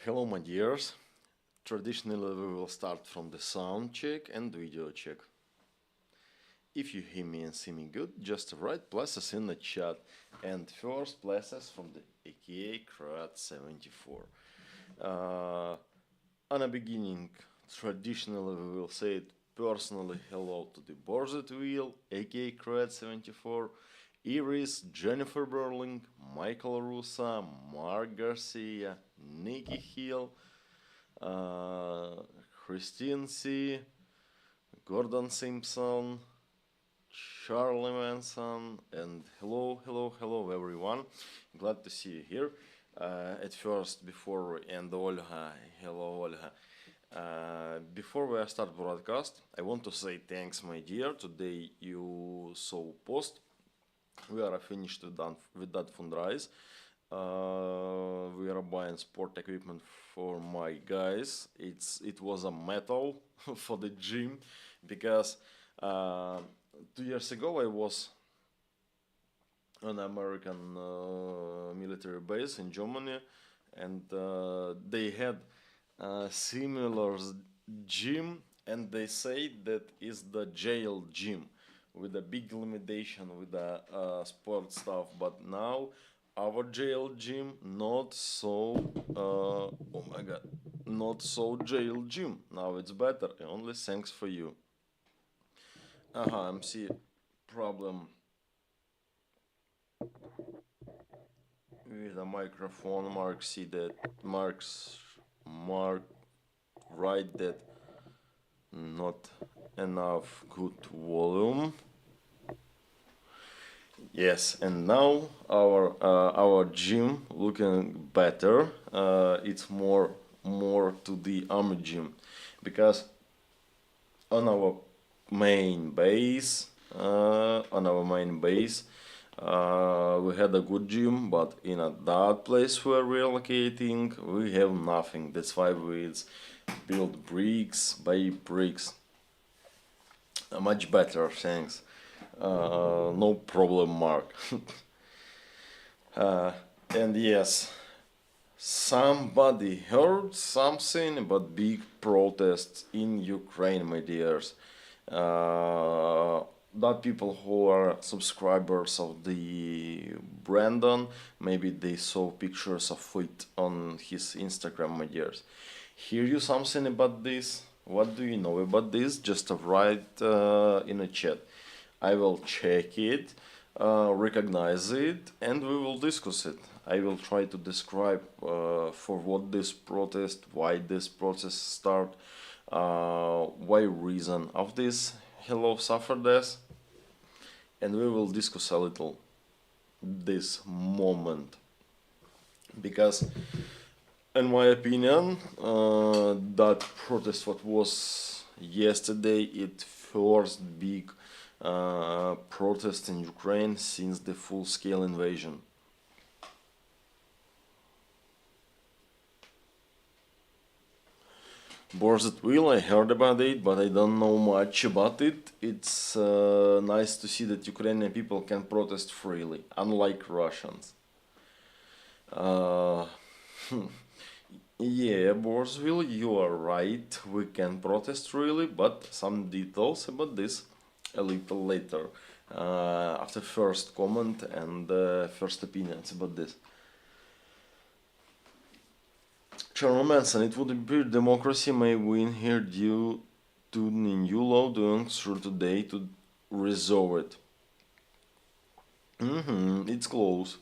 Hello, my dears. Traditionally, we will start from the sound check and video check. If you hear me and see me good, just write places in the chat. And first, places from the AKA Krat 74. On the beginning, traditionally, we will say it personally hello to the Borzet Wheel, aka Krat 74, Iris, Jennifer Burling, Michael Russa, Mark Garcia, Nikki Hill, Christine C., Gordon Simpson, Charlie Manson, and hello everyone. Glad to see you here. At first, before and Olga, hello Olga. Before we start broadcast, I want to say thanks, my dear. Today you saw post. We are finished with that fundraise. We are buying sport equipment for my guys. It was a metal for the gym because 2 years ago I was on American military base in Germany, and they had a similar gym, and they say that is the jail gym with a big limitation with the sport stuff. But now our jail gym not so oh my god, not so jail gym. Now it's better, only thanks for you. I'm see problem with the microphone. Mark see that Mark write that not enough good volume. Yes, and now our gym looking better. It's more to the army gym, because on our main base, we had a good gym, but in that place we're relocating, we have nothing. That's why we build bricks by bricks. Much better, thanks. No problem, Mark. And yes, somebody heard something about big protests in Ukraine, my dears. That people who are subscribers of the Brandon, maybe they saw pictures of it on his Instagram, my dears. Hear you something about this? What do you know about this? Just write in a chat. I will check it, recognize it, and we will discuss it. I will try to describe for what this protest, why this protest start, why reason of this hello suffer death, and we will discuss a little this moment, because in my opinion that protest what was yesterday, it first big protest in Ukraine since the full-scale invasion. Borzet Wheel, I heard about it, but I don't know much about it. It's nice to see that Ukrainian people can protest freely, unlike Russians. Yeah, Borzville, you are right. We can protest freely, but some details about this a little later, after first comment and first opinions about this. Chairman Manson, it would appear democracy may win here due to the new law doing through today to resolve it. It's close.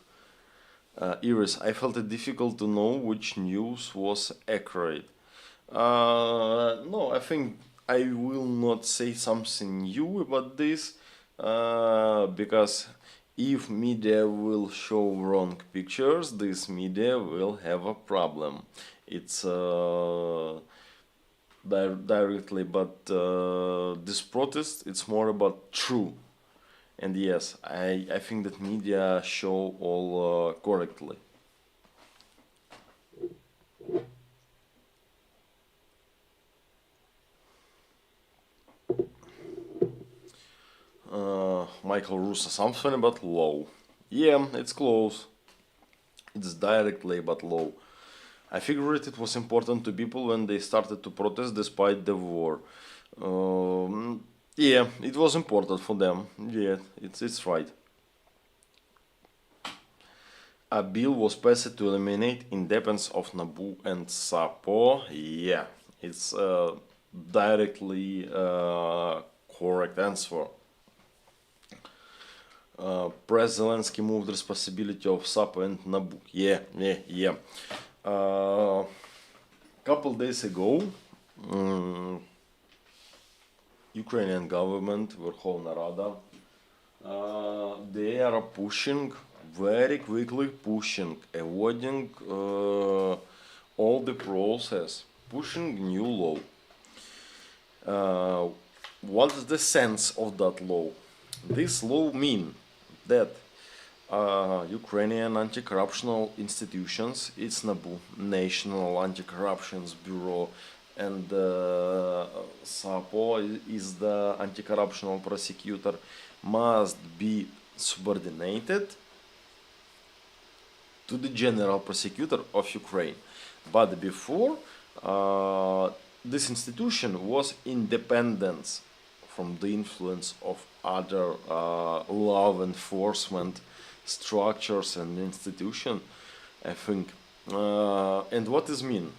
Iris, I felt it difficult to know which news was accurate. No, I think I will not say something new about this, because if media will show wrong pictures, this media will have a problem. It's directly, but this protest, it's more about true. And yes, I think that media show all correctly. Michael Russo, something about low. Yeah, it's close. It's directly but low. I figured it was important to people when they started to protest despite the war. Yeah, it was important for them. Yeah, it's right. A bill was passed to eliminate independence of Nabu and Sapo. Yeah, it's directly correct answer. President Zelensky moved responsibility of Sapo and Nabu. Yeah. Couple days ago, Ukrainian government, Верховна Rada, they are pushing, very quickly pushing, avoiding all the process, pushing new law. What is the sense of that law? This law mean that Ukrainian anti-corruptional institutions, it's NABU, National Anti-Corruption Bureau, and SAPO is the anti-corruptional prosecutor, must be subordinated to the general prosecutor of Ukraine. But before, this institution was independent from the influence of other law enforcement structures and institutions, I think. And what does mean?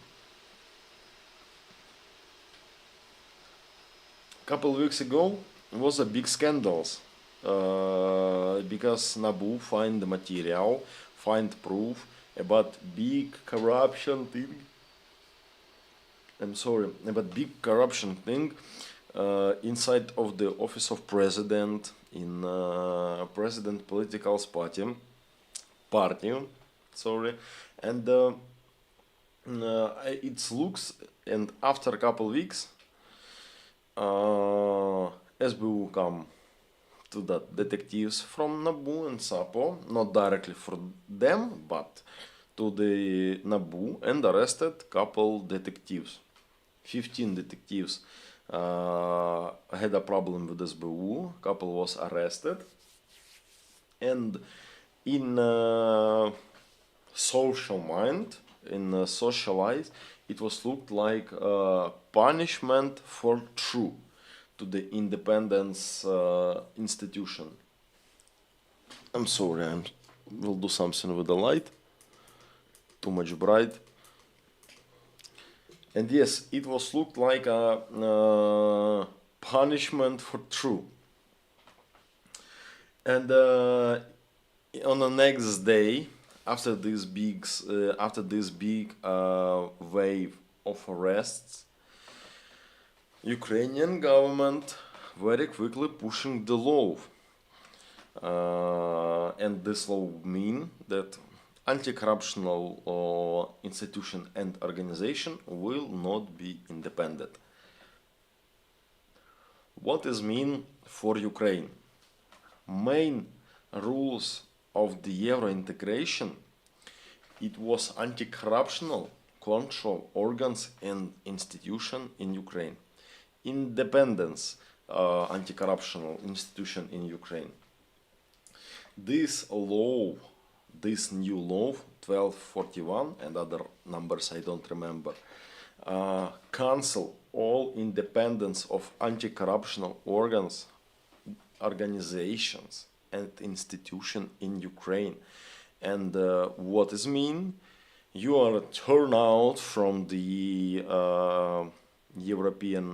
Couple weeks ago was a big scandals because NABU find the material, find proof about big corruption thing. I'm sorry, about big corruption thing inside of the office of president in president political party, sorry, and it looks, and after a couple weeks, SBU come to that detectives from NABU and SAPO, not directly for them, but to the NABU, and arrested couple detectives. 15 detectives had a problem with SBU, couple was arrested, and in social mind, in social eyes, it was looked like punishment for true to the independence institution. I'm sorry, I will do something with the light. Too much bright. And yes, it was looked like a punishment for true. And on the next day, after this big wave of arrests, Ukrainian government very quickly pushing the law, and this law mean that anti-corruptional institution and organization will not be independent. What is mean for Ukraine? Main rules of the Euro integration, it was anti-corruptional control organs and institution in Ukraine. Independence anti-corruptional institution in Ukraine. This law, this new law, 1241 and other numbers I don't remember, cancel all independence of anti-corruptional organs, organizations and institutions in Ukraine. And what is mean? You are turned out from the European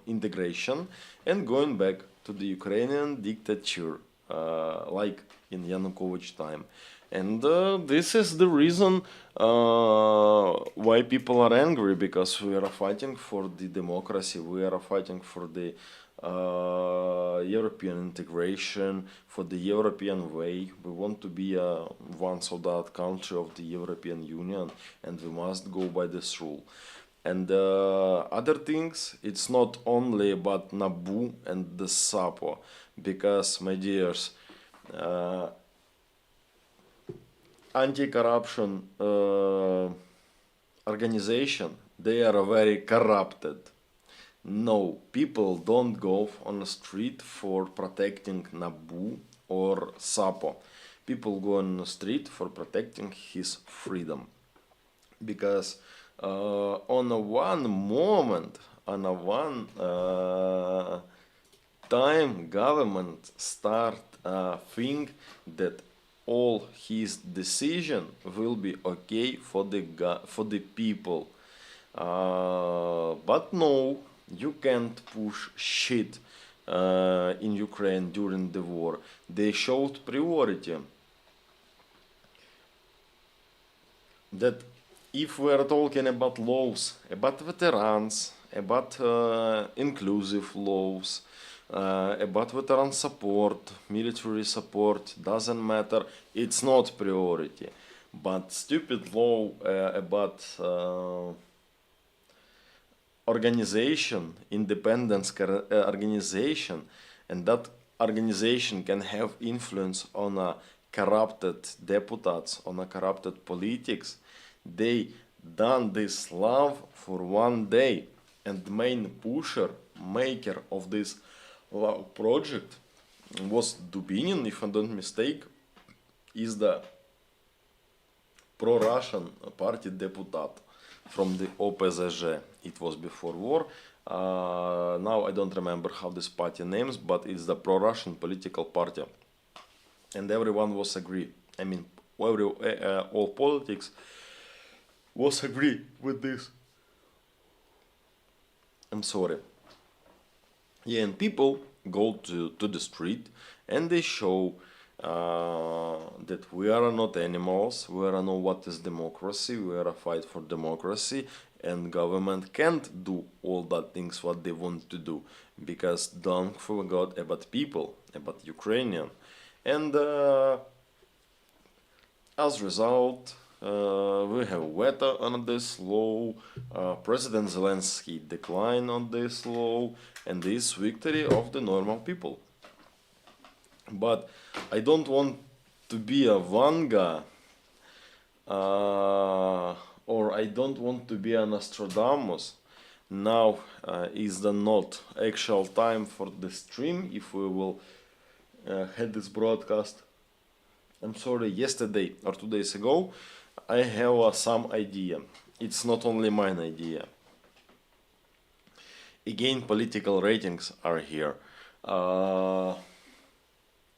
integration and going back to the Ukrainian dictature, like in Yanukovych time. And this is the reason why people are angry, because we are fighting for the democracy, we are fighting for the European integration, for the European way. We want to be one soldat country of the European Union, and we must go by this rule. And other things, it's not only about NABU and the SAPO, because, my dears, anti-corruption organization, they are very corrupted. No, people don't go on the street for protecting NABU or SAPO. People go on the street for protecting his freedom. because on a one moment, on a one time, government start think that all his decision will be okay for for the people. But no, you can't push shit in Ukraine during the war. They showed priority that if we are talking about laws, about veterans, about inclusive laws, about veteran support, military support, doesn't matter, it's not priority. But stupid law about organization, independence organization, and that organization can have influence on a corrupted deputies, on a corrupted politics. They done this love for one day, and the main pusher, maker of this love project was Dubinin, if I don't mistake, is the pro-Russian party deputat from the OPZZ. It was before war. Now I don't remember how this party names, but it's the pro-Russian political party, and everyone was agree. I mean, all politics was agree with this. I'm sorry. Yeah, and people go to the street and they show that we are not animals, we are not what is democracy, we are a fight for democracy, and government can't do all that things what they want to do, because don't forget about people, about Ukrainian. And as a result, we have veto on this law, President Zelensky declined on this law, and this victory of the normal people. But I don't want to be a Vanga, or I don't want to be an Nostradamus. Now is the not actual time for the stream if we will had this broadcast. I'm sorry, yesterday or 2 days ago, I have some idea. It's not only mine idea. Again, political ratings are here.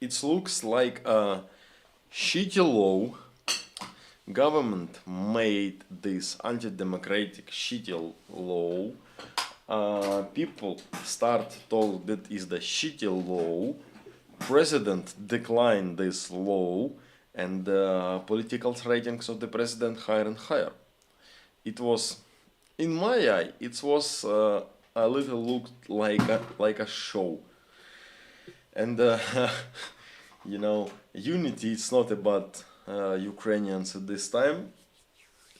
It looks like a shitty law. Government made this anti-democratic shitty law. People start told that is the shitty law. President declined this law, and political ratings of the president higher and higher. It was, in my eye, it was a little looked like a show. And you know, unity is not about Ukrainians at this time,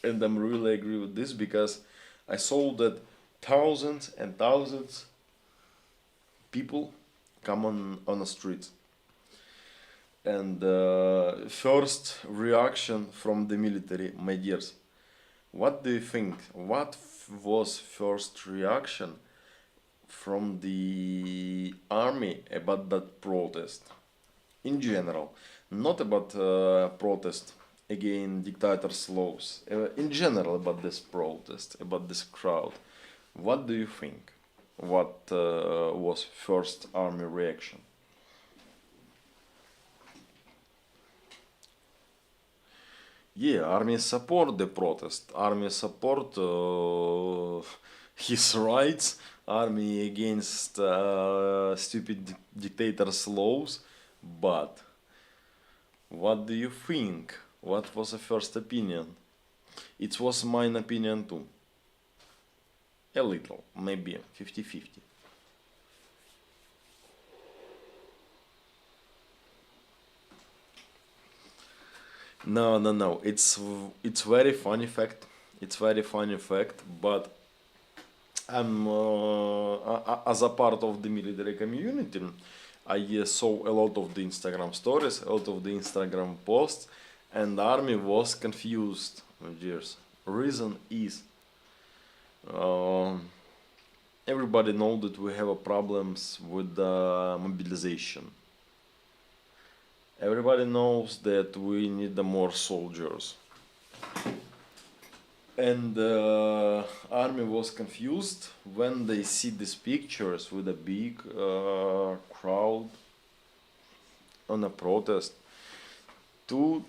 and I'm really agree with this because I saw that thousands and thousands people come on the streets, and first reaction from the military, my dears, what do you think? What was first reaction from the army about that protest? In general, not about protest against dictators' laws. In general, about this protest, about this crowd. What do you think? What was first army reaction? Yeah, army support the protest. Army support his rights. Army against stupid dictators' laws. But what do you think? What was the first opinion? It was mine opinion too. A little, maybe 50-50. No. It's very funny fact. It's very funny fact. But I'm as a part of the military community, I saw a lot of the Instagram stories, a lot of the Instagram posts, and the army was confused. My dears, reason is everybody know that we have a problems with mobilization. Everybody knows that we need the more soldiers. And army was confused when they see these pictures with a big crowd on a protest. Two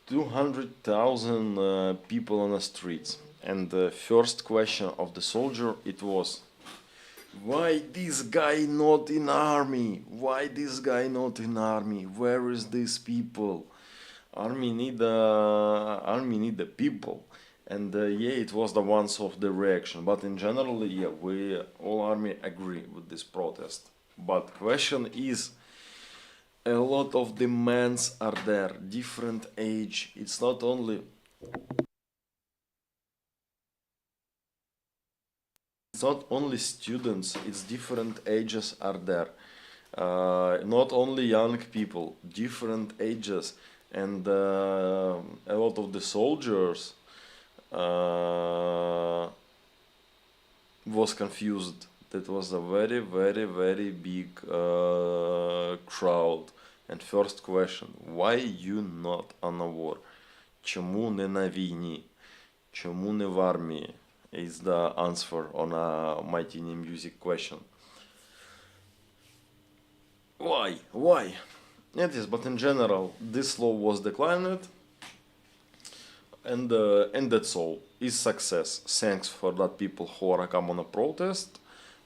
200,000 people on the streets. And the first question of the soldier it was, why this guy not in army? Why this guy not in army? Where is these people? Army need the people. And yeah, it was the ones of the reaction. But in general, yeah, we all army agree with this protest. But question is, a lot of demands are there, different age. It's not only students, it's different ages are there. Not only young people, different ages, and a lot of the soldiers was confused. That was a very, very, very big crowd. And first question, why you not on a war? Чому не на війні? Чому не в армії? Is the answer on a Mighty New Music question. Why? Why? It is, but in general, this law was declined, and that's all. Is success. Thanks for that people who are come on a protest,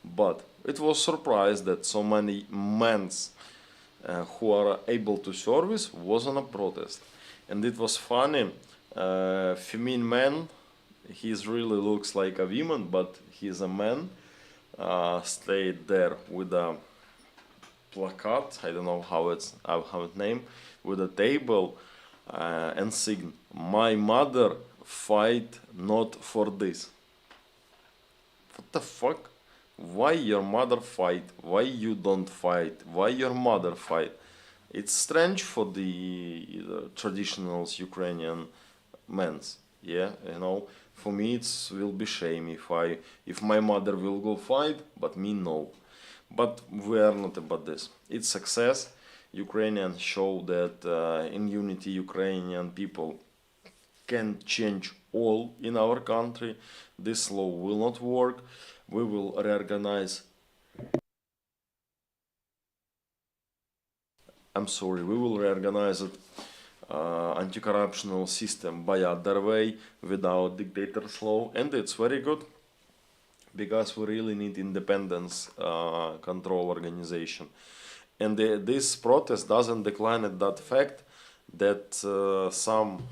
but it was surprised that so many men who are able to service was on a protest, and it was funny. Female man, he's really looks like a woman, but he's a man. Stayed there with a placard. I don't know how it's named, with a table and sing, "My mother fight not for this." What the fuck? Why your mother fight? Why you don't fight? Why your mother fight? It's strange for the traditional Ukrainian men's. Yeah, you know. For me, it will be shame if my mother will go fight, but me no. But we are not about this. It's success. Ukrainians show that in unity, Ukrainian people can change all in our country. This law will not work. We will reorganize. We will reorganize it. Anti-corruptional system by other way without dictators law, and it's very good because we really need independence control organization. And this protest doesn't decline at that fact that some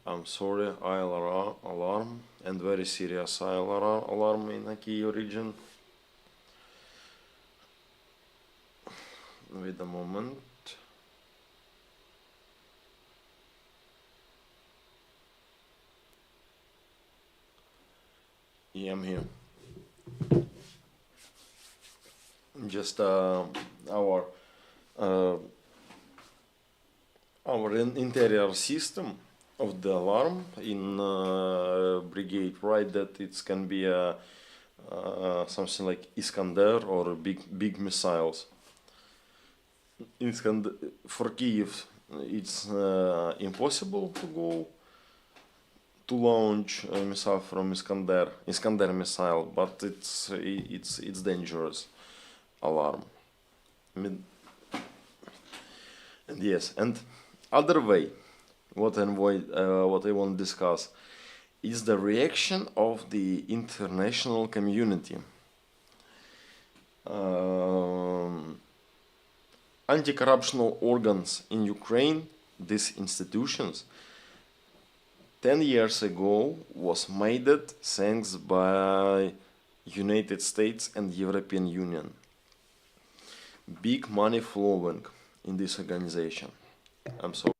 I'm sorry, ILR alarm and very serious ILR alarm in a key region. Wait a moment. Yeah, I'm here. Just our interior system of the alarm in brigade, right? That it can be something like Iskander or big missiles. For Kiev, it's impossible to go to launch a missile from Iskander missile, but it's dangerous alarm. And yes, and other way, what I want to discuss is the reaction of the international community. Anti-corruptional organs in Ukraine, these institutions, 10 years ago was made it thanks by United States and European Union. Big money flowing in this organization. I'm sorry.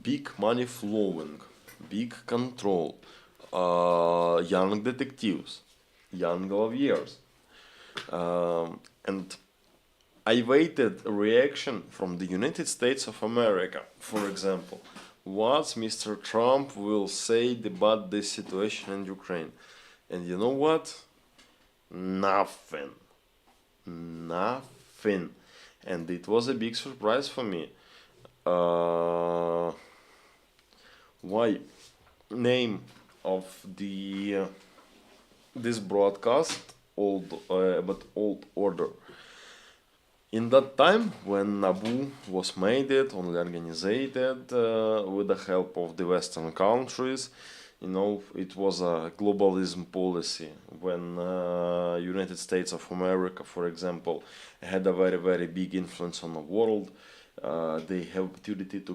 Big money flowing, big control, young detectives, young lawyers, and I waited a reaction from the United States of America, for example. What Mr. Trump will say about this situation in Ukraine. And you know what? Nothing. Nothing. And it was a big surprise for me. Uh, why name of the this broadcast old but old order. In that time, when Nabu was made it, only organized with the help of the Western countries, it was a globalism policy. When United States of America, for example, had a very, very big influence on the world, they have opportunity to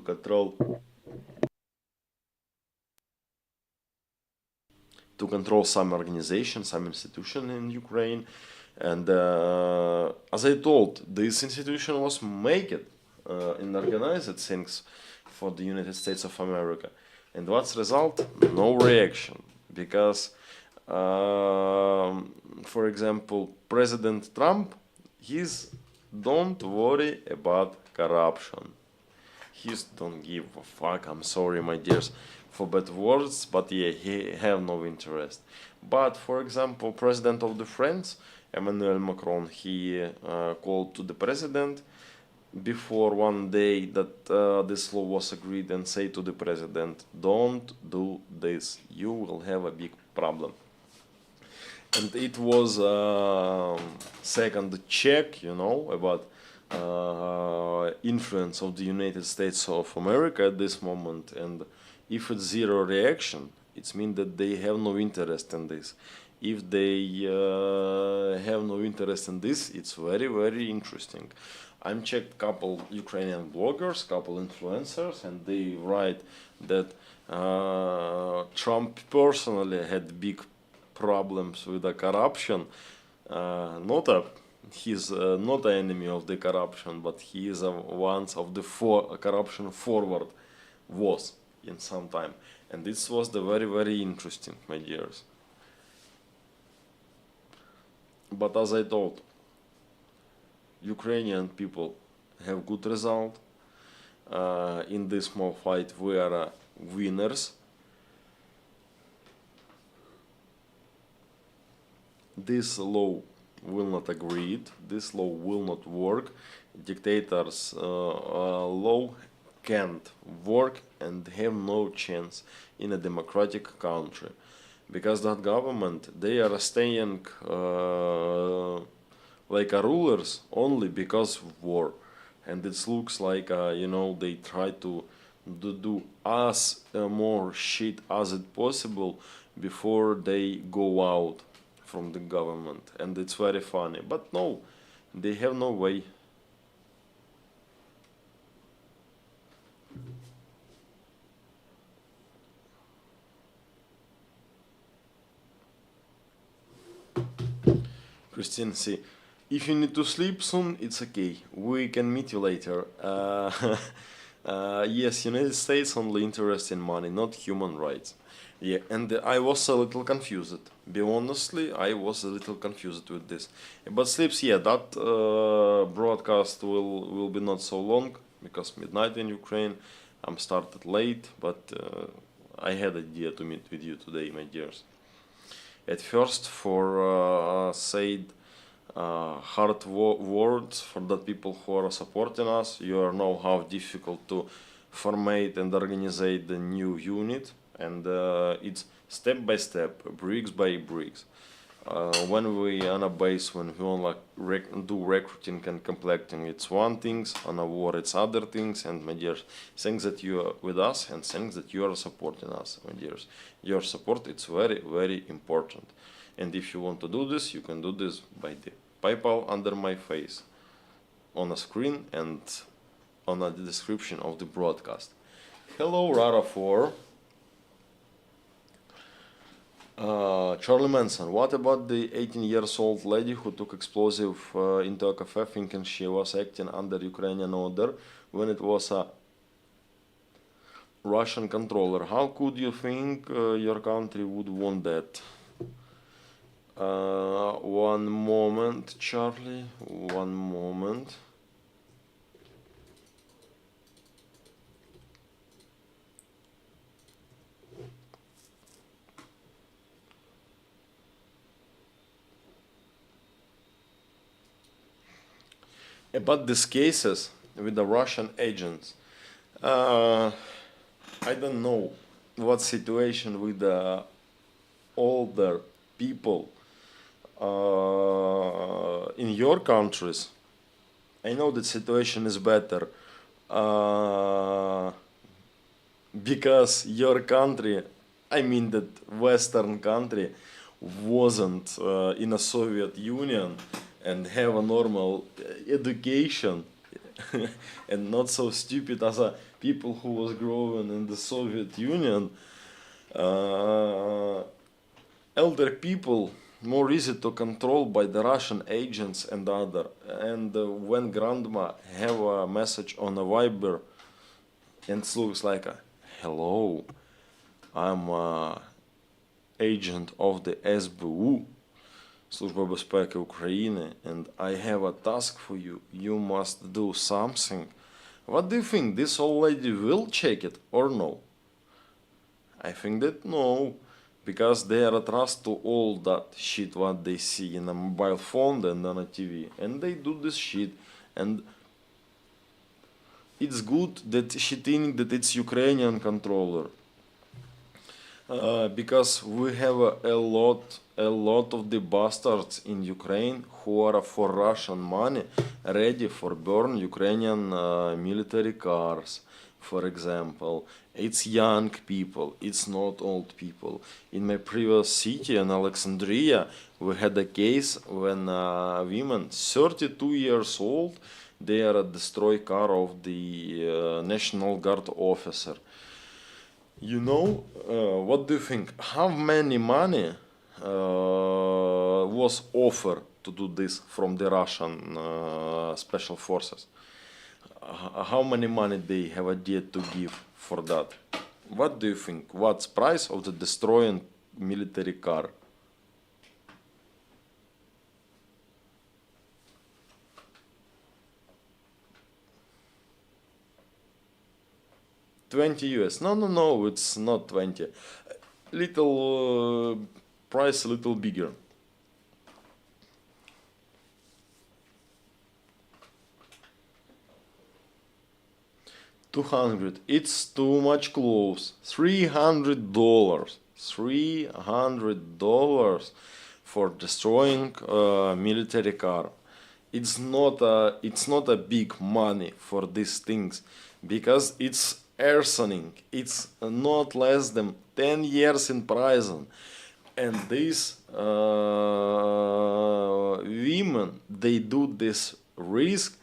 control some organization, some institution in Ukraine. And as I told, this institution was made and organized things for the United States of America. And what's the result? No reaction. Because, for example, President Trump, he's don't worry about corruption. He's don't give a fuck. I'm sorry, my dears, for bad words, but yeah, he have no interest. But for example, President of the France, Emmanuel Macron, he called to the president before one day that this law was agreed and say to the president, don't do this, you will have a big problem. And it was second check, about influence of the United States of America at this moment. And if it's zero reaction, it means that they have no interest in this. If they have no interest in this, it's very, very interesting. I'm checked couple Ukrainian bloggers, couple influencers, and they write that Trump personally had big problems with the corruption. Not a He's not an enemy of the corruption, but he is one of the corruption forward was in some time. And this was the very, very interesting, my dears. But as I told, Ukrainian people have good result. In this small fight, we are winners. This law will not agree it. This law will not work. Dictators' law can't work and have no chance in a democratic country, because that government, they are staying like a rulers only because of war. And it looks like they try to do as more shit as it possible before they go out from the government. And it's very funny, but no, they have no way. Christine, see, if you need to sleep soon, it's okay. We can meet you later. Yes, United States only interest in money, not human rights. Yeah, and I was a little confused. Be honestly, I was a little confused with this. But sleeps, yeah, that broadcast will be not so long because midnight in Ukraine. I'm started late, but I had idea to meet with you today, my dears. At first, for said hard words for the people who are supporting us. You know how difficult to formate and organize the new unit, and it's step by step, bricks by bricks. When we on a base, when we only do recruiting and complecting, it's one things. On a war, it's other things. And my dears, thanks that you are with us, and thanks that you are supporting us, my dears. Your support, it's very, very important. And if you want to do this, you can do this by the PayPal under my face on a screen and on the description of the broadcast. Hello, Rara4. Charlie Manson, what about the 18-year-old lady who took explosive into a cafe thinking she was acting under Ukrainian order when it was a Russian controller? How could you think your country would want that? One moment, Charlie, one moment. about these cases with the Russian agents. I don't know what situation with the older people in your countries. I know that situation is better because your country, I mean that Western country, wasn't in a Soviet Union and have a normal education and not so stupid as a people who was growing in the Soviet Union. Elder people more easy to control by the Russian agents and other. And when grandma have a message on a Viber and it looks like a hello, I'm a agent of the SBU, Служба безпеки України, and I have a task for you. You must do something. What do you think? This old lady will check it or no? I think that no, because they are trust to all that shit what they see in a mobile phone and on a TV, and they do this shit, and it's good that she think that it's Ukrainian controller, because we have a lot of the bastards in Ukraine who are for Russian money ready for burn Ukrainian military cars, for example. It's young people, it's not old people. In my previous city in Alexandria, we had a case when women, 32 years old, they are a destroy car of the National Guard officer. You know, what do you think? How many money was offered to do this from the Russian special forces? How many money they have a deal to give for that? What do you think? What's price of the destroying military car? $20 US. No, it's not 20. Little price, a little bigger. 200. It's too much close. $300. $300 for destroying a military car. It's not a big money for these things because it's arsoning. It's not less than 10 years in prison. And these women, they do this risk.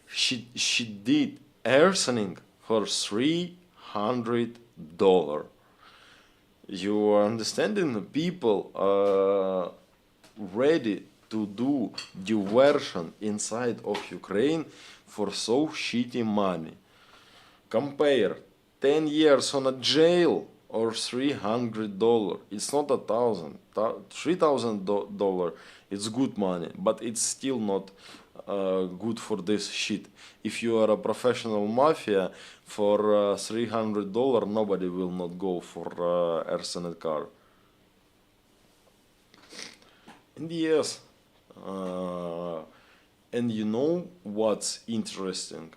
She did arsoning for $300. You are understanding? People are ready to do diversion inside of Ukraine for so shitty money. Compare 10 years on a jail or $300. It's not $3,000. It's good money, but it's still not good for this shit. If you are a professional mafia, for $300, nobody will not go for arsenal car. And yes, and you know what's interesting?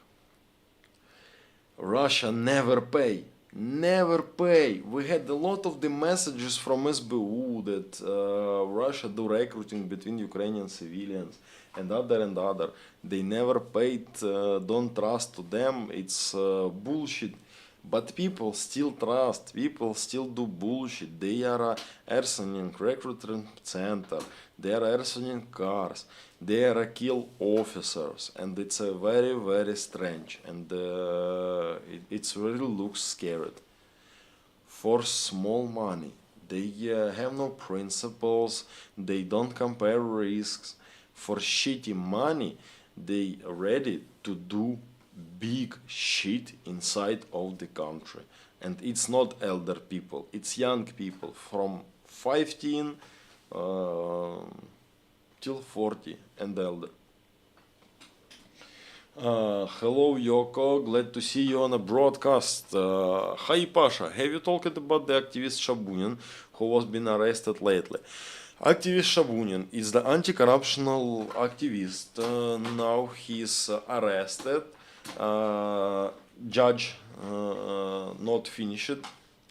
Russia never pay. Never pay. We had a lot of the messages from SBU that Russia do recruiting between Ukrainian civilians and other. They never paid. Don't trust to them. It's bullshit. But people still trust. People still do bullshit. They are a arsoning recruiting center. They are arsoning cars. They are a kill officers, and it's a very strange, and it's really looks scared. For small money, they have no principles. They don't compare risks. For shitty money, they are ready to do big shit inside of the country. And it's not elder people, it's young people from 15 till 40 and elder. Hello Yoko, glad to see you on a broadcast. Hi Pasha, have you talked about the activist Shabunin who was been arrested lately? Activist Shabunin is the anti-corruptional activist. Now he's arrested. Judge not finished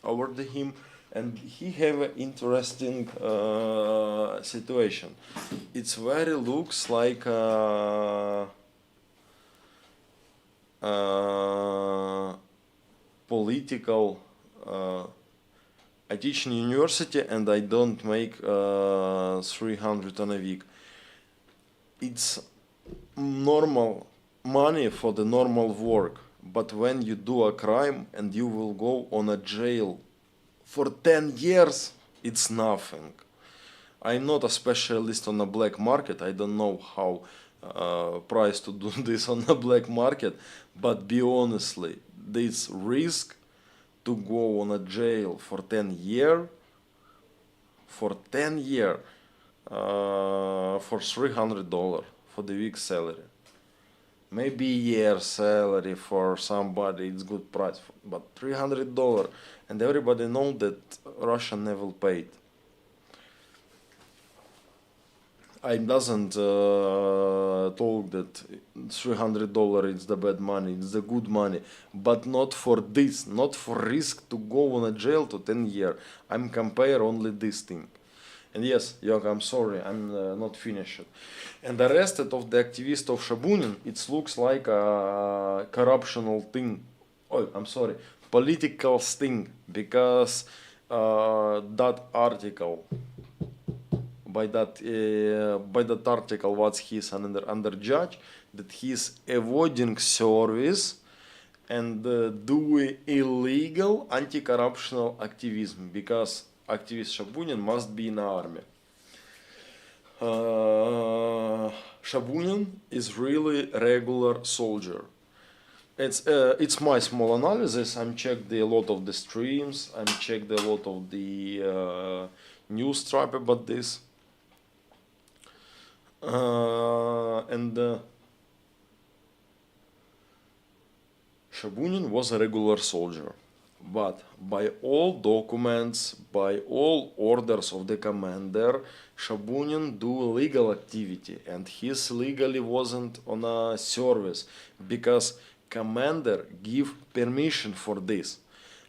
over him, and he have an interesting situation. It's very looks like political. I teach in university and I don't make 300 on a week. It's normal money for the normal work, but when you do a crime and you will go on a jail for 10 years, it's nothing. I'm not a specialist on the black market. I don't know how price to do this on the black market, but be honestly, this risk to go on a jail for 10 year for 10 year for $300 for the week salary, maybe year salary for somebody it's good price, but $300, and everybody know that Russia never paid. I doesn't talk that $300 is the bad money, it's the good money, but not for this, not for risk to go on a jail to 10 year. I'm compare only this thing. And yes, Yoga, I'm sorry, I'm not finished. And the rest of the activist of Shabunin, it looks like a corruptional thing. Oh, I'm sorry, political sting, because that article by that article what he's under judge, that he's avoiding service and doing illegal anti-corruptional activism, because activist Shabunin must be in the army. Shabunin is really regular soldier. It's my small analysis. I'm checked a lot of the streams. I'm checked a lot of the news tribe about this. And Shabunin was a regular soldier, but by all documents, by all orders of the commander, Shabunin do legal activity, and his legally wasn't on a service because commander give permission for this,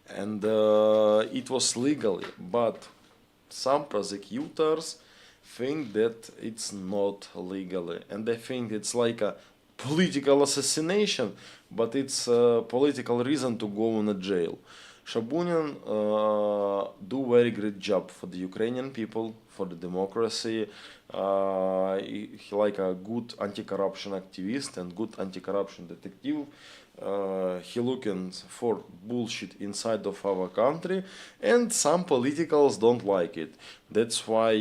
and it was legally, but some prosecutors think that it's not legally, and I think it's like a political assassination, but it's a political reason to go in a jail. Shabunin do very great job for the Ukrainian people, for the democracy. He like a good anti-corruption activist and good anti-corruption detective. He looking for bullshit inside of our country, and some politicals don't like it. That's why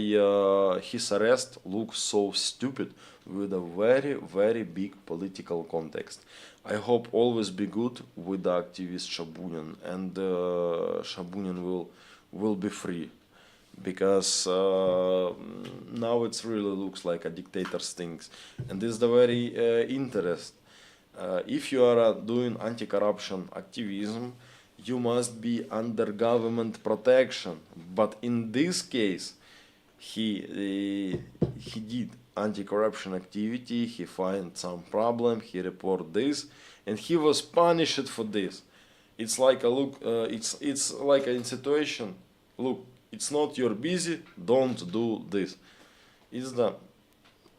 his arrest looks so stupid with a very, very big political context. I hope always be good with the activist Shabunin, and Shabunin will be free, because now it really looks like a dictator's things, and this is the very interest. If you are doing anti-corruption activism, you must be under government protection. But in this case, he did anti-corruption activity. He find some problem. He report this, and he was punished for this. It's like a look. It's like a situation. Look, it's not your busy. Don't do this. It's the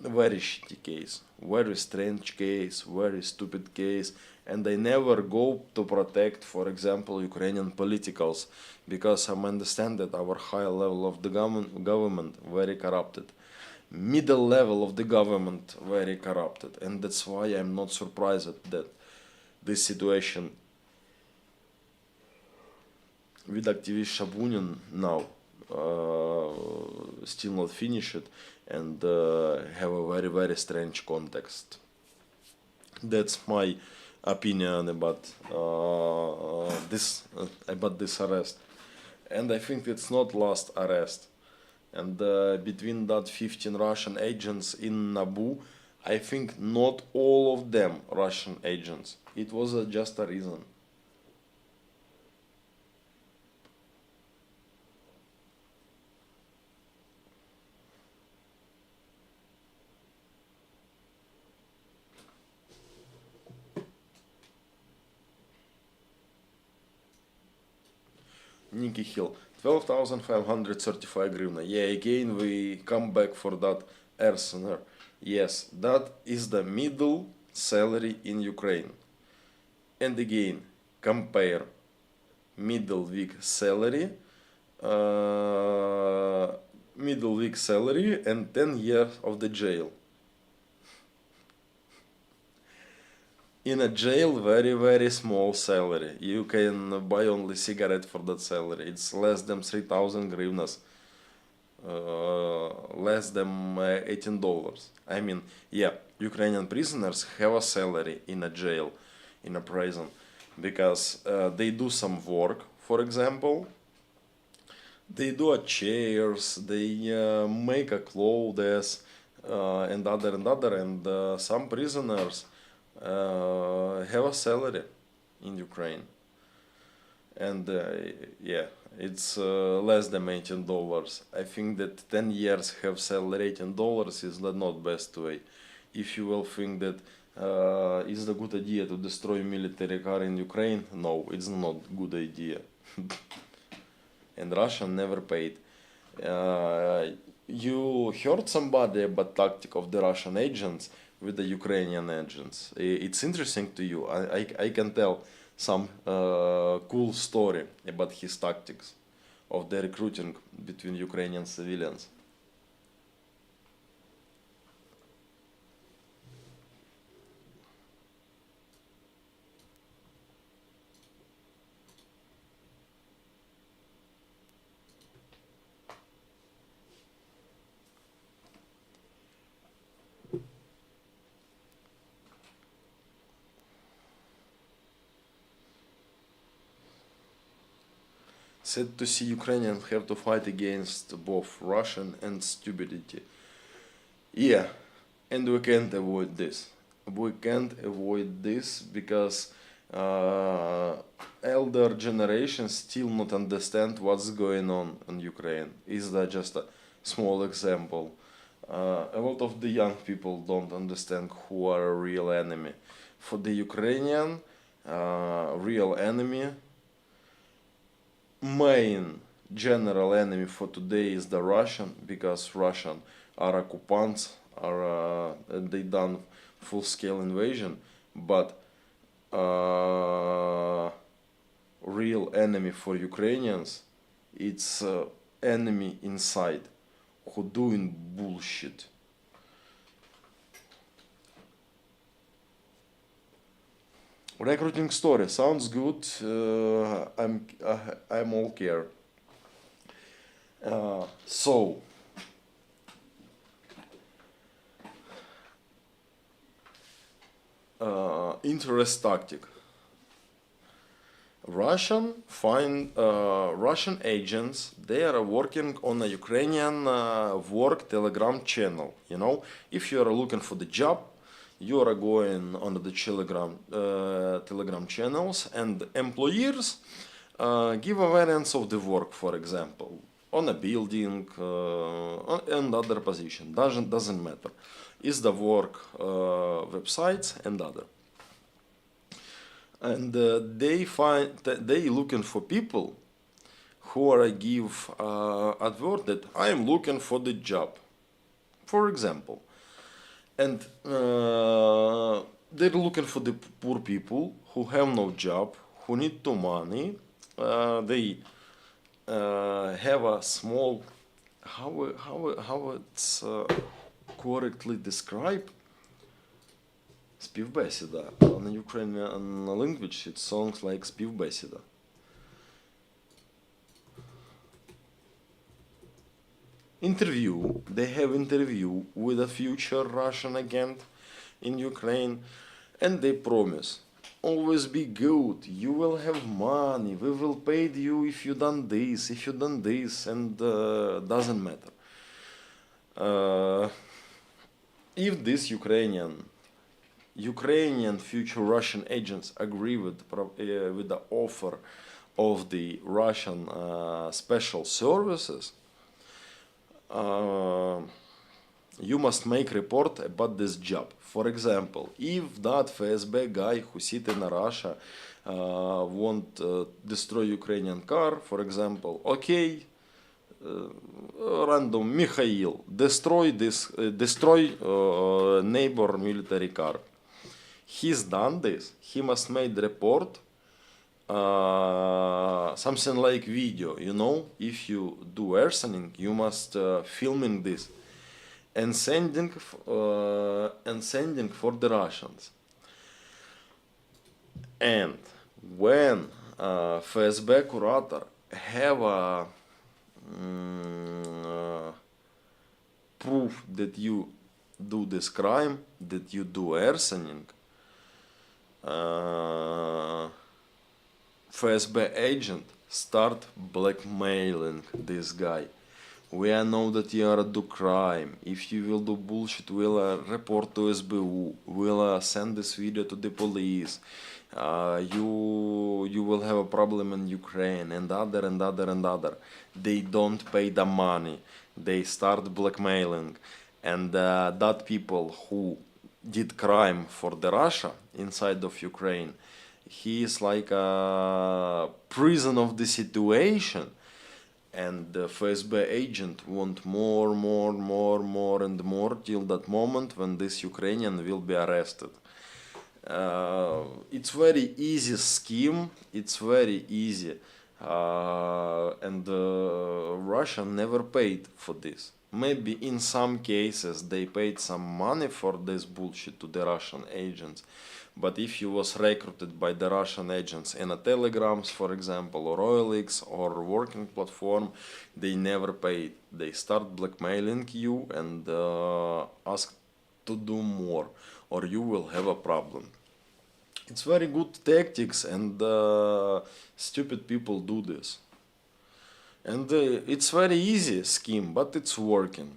very shitty case, very strange case, very stupid case, and they never go to protect, for example, Ukrainian politicals, because I understand that our high level of the government very corrupted, middle level of the government very corrupted, and that's why I'm not surprised that this situation with activist Shabunin now still not finished, and have a very, very strange context. That's my opinion about this arrest, and I think it's not last arrest. And between that 15 Russian agents in Nabu, I think not all of them Russian agents. It was just a reason. Nikki Hill, 12,535 hryvnia. Yeah, again we come back for that Arsener. Yes, that is the middle salary in Ukraine. And again, compare middle week salary, and 10 years of the jail. In a jail, very small salary. You can buy only cigarette for that salary. It's less than 3,000 hryvnias. Less than $18. I mean, yeah, Ukrainian prisoners have a salary in a jail, in a prison, because they do some work. For example, they do a chairs, they make a clothes, and some prisoners have a salary in Ukraine, and yeah, it's less than $18. I think that 10 years have salary $18 is the not best way. If you will think that it's a good idea to destroy military car in Ukraine, no, it's not good idea. And Russia never paid. You heard somebody about tactic of the Russian agents with the Ukrainian agents. It's interesting to you. I can tell some cool story about his tactics of the recruiting between Ukrainian civilians. Sad to see Ukrainians have to fight against both Russian and stupidity. Yeah, and we can't avoid this. We can't avoid this because elder generation still not understand what's going on in Ukraine. Is that just a small example? A lot of the young people don't understand who are a real enemy. For the Ukrainian, real enemy, main general enemy for today is the Russian, because Russian are occupants, they done full-scale invasion, but real enemy for Ukrainians, it's enemy inside who doing bullshit. Recruiting story sounds good. I'm all care. So interest tactic. Russian agents, they are working on a Ukrainian work Telegram channel. You know, if you are looking for the job, you are going on the Telegram channels, and employers give a variance of the work, for example, on a building and other position. Doesn't matter. Is the work websites and other. And they looking for people who are give advert that I am looking for the job, for example. And they're looking for the poor people who have no job, who need to money. They have a small, how it's correctly described? Співбесіда. On Ukrainian language it sounds like співбесіда. Interview. They have interview with a future Russian agent in Ukraine, and they promise, always be good, you will have money, we will pay you if you done this, and doesn't matter. If this Ukrainian future Russian agents agree with the offer of the Russian special services, you must make report about this job. For example, if that FSB guy who sit in Russia want destroy Ukrainian car, for example, okay, random Mikhail, destroy neighbor military car. He's done this. He must make the report, something like video. You know, if you do arsoning, you must filming this and sending for the Russians. And when FSB curator have a proof that you do this crime, that you do arsoning, FSB agent start blackmailing this guy. We know that you are do crime. If you will do bullshit, we'll report to SBU. We'll send this video to the police. You will have a problem in Ukraine and other. They don't pay the money. They start blackmailing, and that people who did crime for the Russia inside of Ukraine, he is like a prison of the situation, and the FSB agent want more and more till that moment when this Ukrainian will be arrested. It's very easy scheme. It's very easy, and Russia never paid for this. Maybe in some cases they paid some money for this bullshit to the Russian agents, but if you was recruited by the Russian agents in a telegrams, for example, or OLX or working platform, they never paid. They start blackmailing you and ask to do more, or you will have a problem. It's very good tactics, and stupid people do this. And it's very easy scheme, but it's working.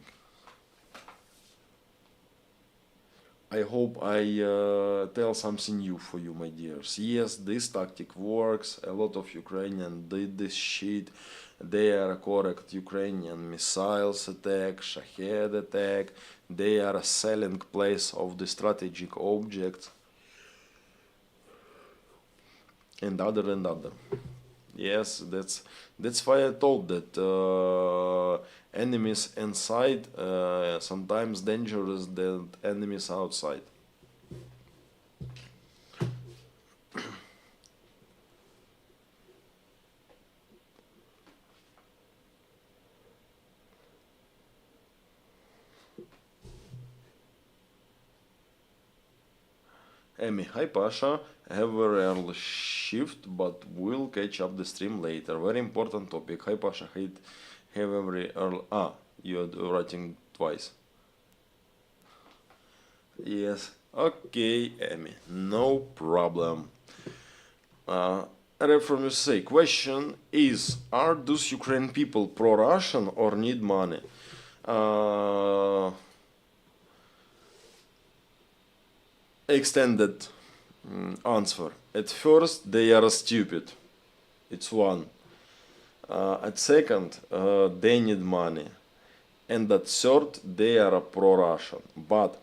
I hope I tell something new for you, my dears. Yes, this tactic works. A lot of Ukrainians did this shit. They are correct Ukrainian missiles attack, Shahed attack. They are a selling place of the strategic objects. And other. Yes, that's why I told that enemies inside sometimes dangerous than enemies outside. Amy, hi Pasha. Have a real shift, but we'll catch up the stream later. Very important topic. Hi Pasha, have every earl. You're writing twice. Yes. Okay, Amy. No problem. Read from you say, question is, are those Ukrainian people pro-Russian or need money? Extended answer. At first, they are stupid. It's one. At second, they need money. And at third, they are pro-Russian. But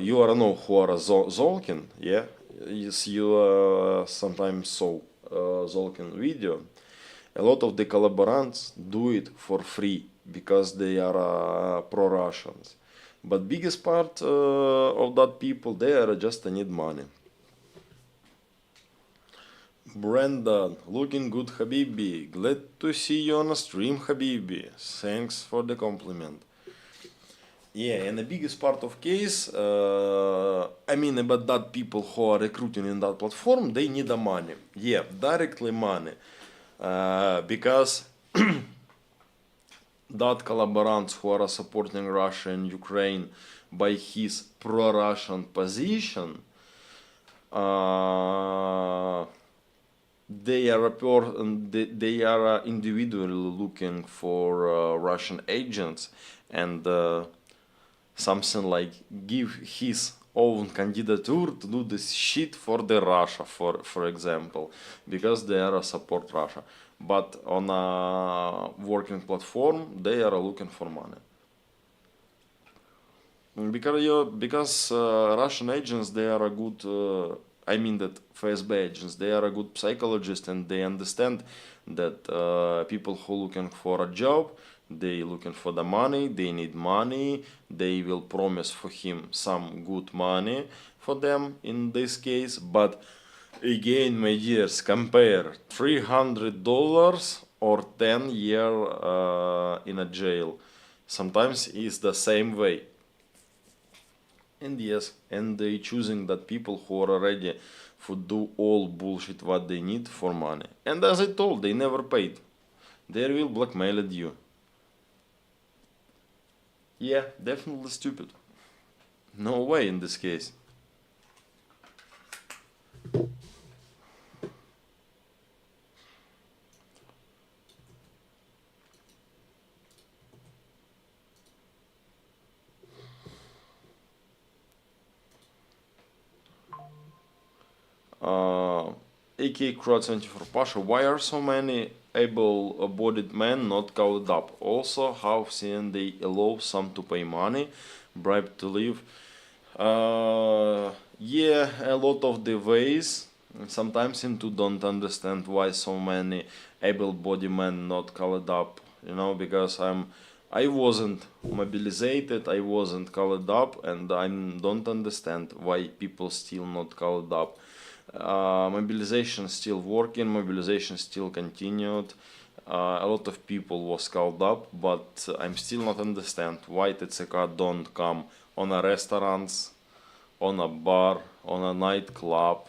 you are know who are Zolkin, yeah? Yes, you sometimes saw Zolkin video. A lot of the collaborantes do it for free because they are pro-Russians. But biggest part of that people, they are just need money. Brandon, looking good, Habibi. Glad to see you on a stream, Habibi. Thanks for the compliment. Yeah, and the biggest part of case, I mean about that people who are recruiting in that platform, they need the money. Yeah, directly money. Because that collaborants who are supporting Russia and Ukraine by his pro-Russian position, they are individually looking for Russian agents and something like give his own candidature to do this shit for the Russia, for example, because they are support Russia. But on a working platform, they are looking for money. Because Russian agents, they are a good. I mean that FSB agents, they are a good psychologists, and they understand that people who looking for a job, they looking for the money, they need money, they will promise for him some good money for them in this case. But again, my dears, compare $300 or 10 year in a jail. Sometimes it's the same way. And yes, and they choosing that people who are already for do all bullshit what they need for money. And as I told, they never paid. They will blackmail you. Yeah, definitely stupid. No way in this case. Uh, AK Crowd 74 Pasha, why are so many able-bodied men not called up? Also, how can they allow some to pay money, bribe to live? Yeah, a lot of the ways. Sometimes seem to don't understand why so many able-bodied men not called up. You know, because I wasn't mobilized, I wasn't called up, and I don't understand why people still not called up. Mobilization still working, mobilization still continued. A lot of people was called up, but I'm still not understand why TCK don't come on a restaurants, on a bar, on a nightclub,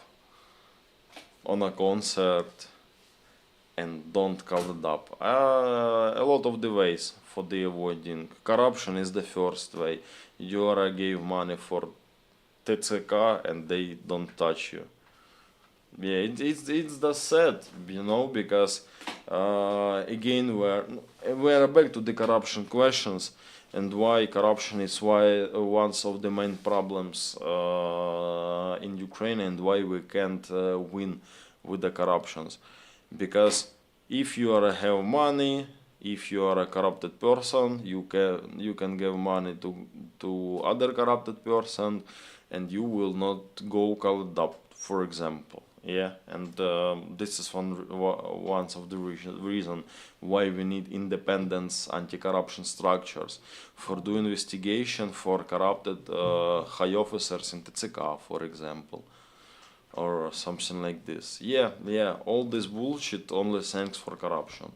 on a concert, and don't call it up. A lot of the ways for the avoiding corruption is the first way. You gave money for TCK and they don't touch you. Yeah, it's the sad, you know, because again we're back to the corruption questions and why corruption is why one of the main problems in Ukraine and why we can't win with the corruptions, because if you are have money, if you are a corrupted person, you can give money to other corrupted person, and you will not go called up, for example. Yeah, and this is one of the reason why we need independence anti-corruption structures for do investigation for corrupted high officers in TCK, for example, or something like this. Yeah, all this bullshit only thanks for corruption.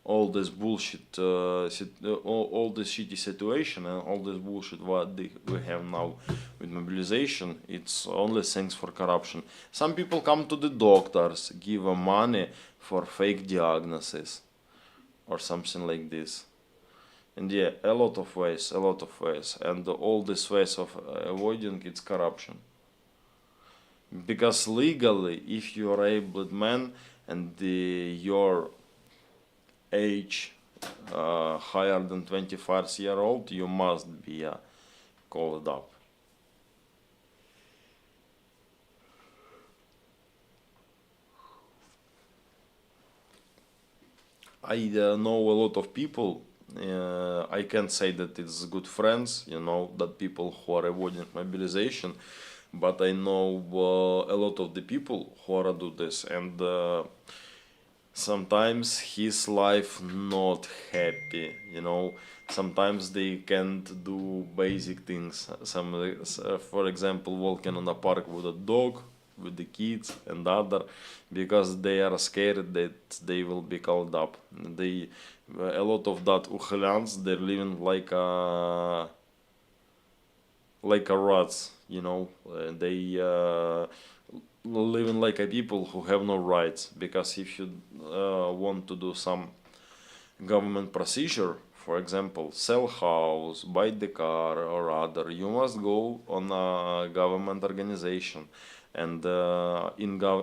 All this bullshit, all this shitty situation and all this bullshit what we have now with mobilization, it's only thanks for corruption. Some people come to the doctors, give them money for fake diagnosis or something like this. And yeah, a lot of ways, and all these ways of avoiding it's corruption. Because legally, if you are able man and your age higher than 25 years old, you must be called up. I know a lot of people. I can't say that it's good friends, you know, that people who are avoiding mobilization, but I know a lot of the people who are do this, and sometimes his life not happy, you know. Sometimes they can't do basic things. For example, walking on a park with a dog, with the kids and other, because they are scared that they will be called up. They a lot of that Ukhlyans, they're living like a rats, you know. They living like a people who have no rights, because if you want to do some government procedure, for example, sell house, buy the car or other, you must go on a government organization, and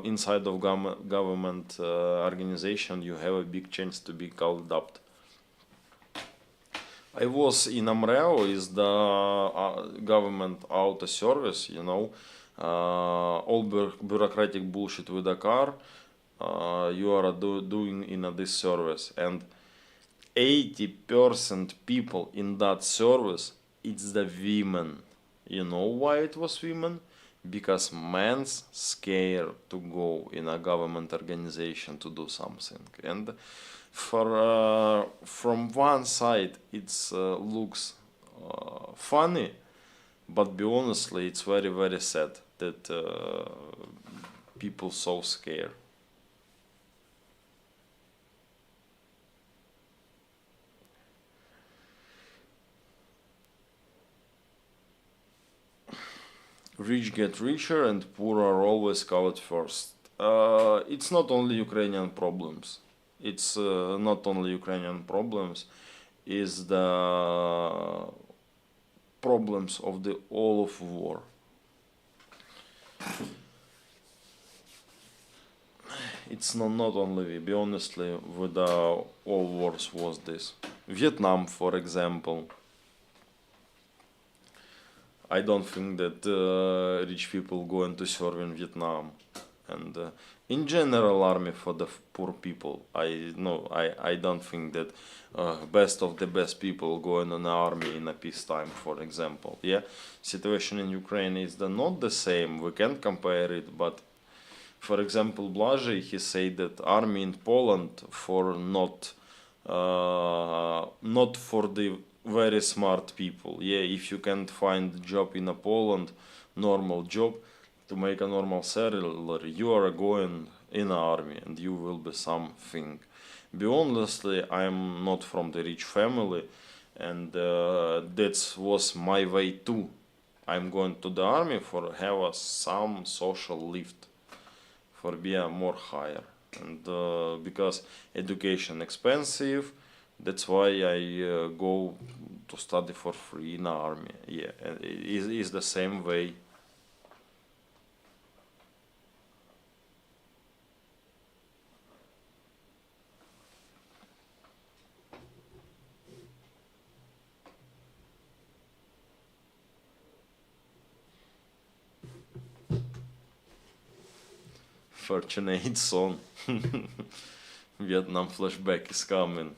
inside of government organization you have a big chance to be called up. I was in Amreo, is the government auto service, you know, all bureaucratic bullshit with a car, you are doing in this service, and 80% people in that service it's the women. You know why it was women? Because men's scared to go in a government organization to do something. And from one side, it looks funny, but be honestly, it's very very sad that people so scared. Rich get richer and poor are always covered first. It's not only Ukrainian problems. It's not only Ukrainian problems. Is the problems of the all of war. It's not only, be honestly, with the all wars was this. Vietnam, for example. I don't think that rich people going to serve in Vietnam, and in general, army for the poor people. I don't think that best of the best people going on the army in a peacetime, for example. Yeah, situation in Ukraine is not the same. We can't compare it, but for example, Blażej, he said that army in Poland for not for the very smart people. Yeah, if you can't find a job in a Poland, normal job, to make a normal salary, you are going in army and you will be something. Be honestly, I'm not from the rich family, and that was my way too. I'm going to the army for have some social lift, for be a more higher, and because education expensive, that's why I go to study for free in the army. Yeah, it is the same way. Fortunate son. Vietnam flashback is coming.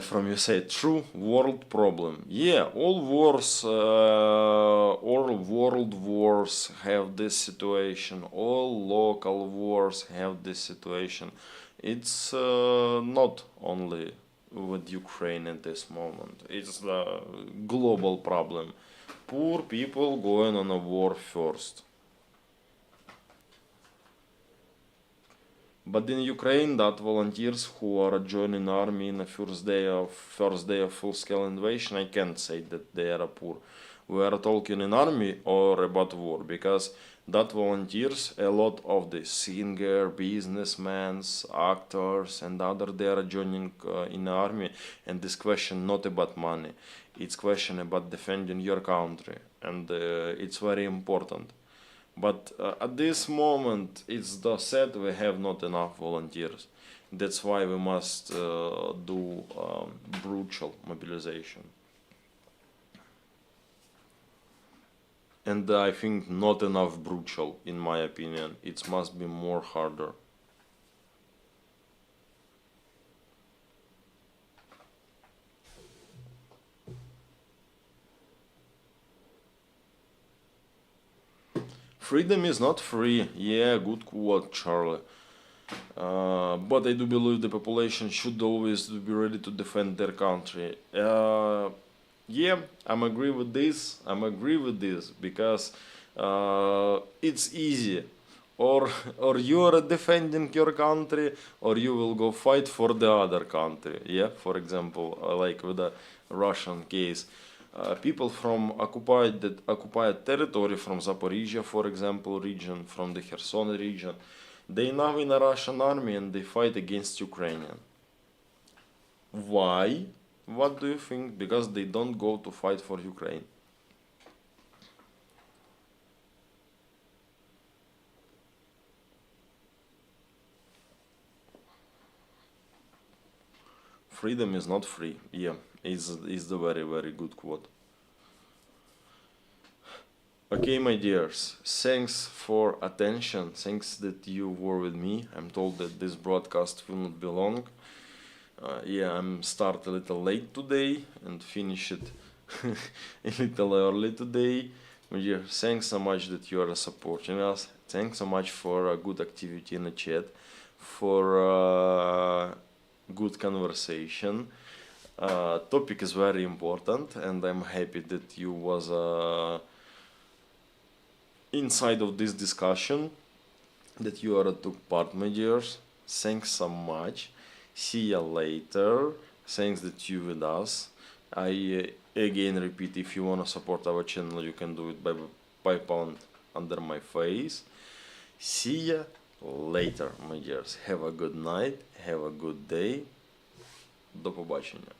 From you say true world problem. Yeah, all world wars have this situation. All local wars have this situation. It's not only with Ukraine at this moment. It's the global problem. Poor people going on a war first. But in Ukraine, that volunteers who are joining army in the first day of full-scale invasion, I can't say that they are poor. We are talking in army or about war, because that volunteers, a lot of the singer, businessmen, actors, and other they are joining in the army. And this question not about money, it's question about defending your country, and it's very important. But at this moment, it's the sad we have not enough volunteers. That's why we must do brutal mobilization. And I think not enough brutal, in my opinion. It must be more harder. Freedom is not free. Yeah, good quote, Charlie. But I do believe the population should always be ready to defend their country. Yeah, I'm agree with this. I'm agree with this because it's easy. Or, or you are defending your country, or you will go fight for the other country. Yeah, for example, like with the Russian case, people from occupied territory, from Zaporizhia, for example, region, from the Kherson region, they now in a Russian army and they fight against Ukrainian. Why? What do you think? Because they don't go to fight for Ukraine. Freedom is not free. Yeah, is the very very good quote. Okay, my dears, thanks for attention. Thanks that you were with me. I'm told that this broadcast will not be long. Yeah, I'm start a little late today and finish it a little early today. My dear, thanks so much that you are supporting us. Thanks so much for a good activity in the chat, for good conversation. Topic is very important, and I'm happy that you was inside of this discussion, that you are took part, my dears. Thanks so much. See you later. Thanks that you with us. I again repeat, if you wanna support our channel, you can do it by PayPal under my face. See ya later, my dears. Have a good night. Have a good day. До побачення.